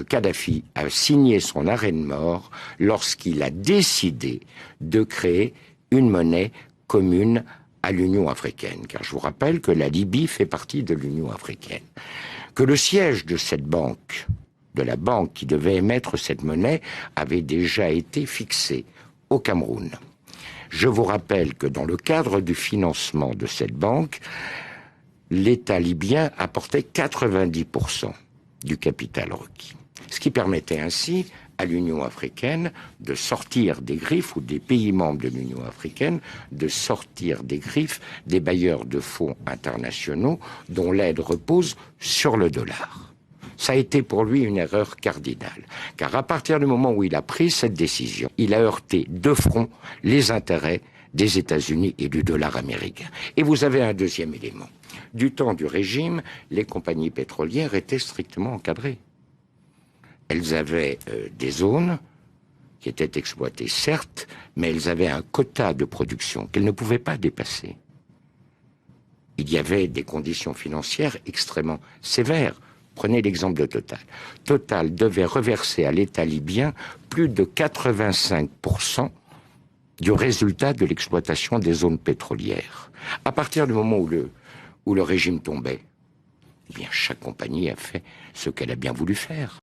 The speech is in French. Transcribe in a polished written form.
Kadhafi a signé son arrêt de mort lorsqu'il a décidé de créer une monnaie commune à l'Union africaine. Car je vous rappelle que la Libye fait partie de l'Union africaine. Que le siège de cette banque, de la banque qui devait émettre cette monnaie, avait déjà été fixé au Cameroun. Je vous rappelle que dans le cadre du financement de cette banque, l'État libyen apportait 90% du capital requis. Ce qui permettait ainsi à l'Union africaine de sortir des griffes, ou des pays membres de l'Union africaine, de sortir des griffes des bailleurs de fonds internationaux dont l'aide repose sur le dollar. Ça a été pour lui une erreur cardinale, car à partir du moment où il a pris cette décision, il a heurté de front les intérêts des États-Unis et du dollar américain. Et vous avez un deuxième élément. Du temps du régime, les compagnies pétrolières étaient strictement encadrées. Elles avaient des zones qui étaient exploitées, certes, mais elles avaient un quota de production qu'elles ne pouvaient pas dépasser. Il y avait des conditions financières extrêmement sévères. Prenez l'exemple de Total. Total devait reverser à l'État libyen plus de 85% du résultat de l'exploitation des zones pétrolières. À partir du moment où le régime tombait, eh bien, chaque compagnie a fait ce qu'elle a bien voulu faire.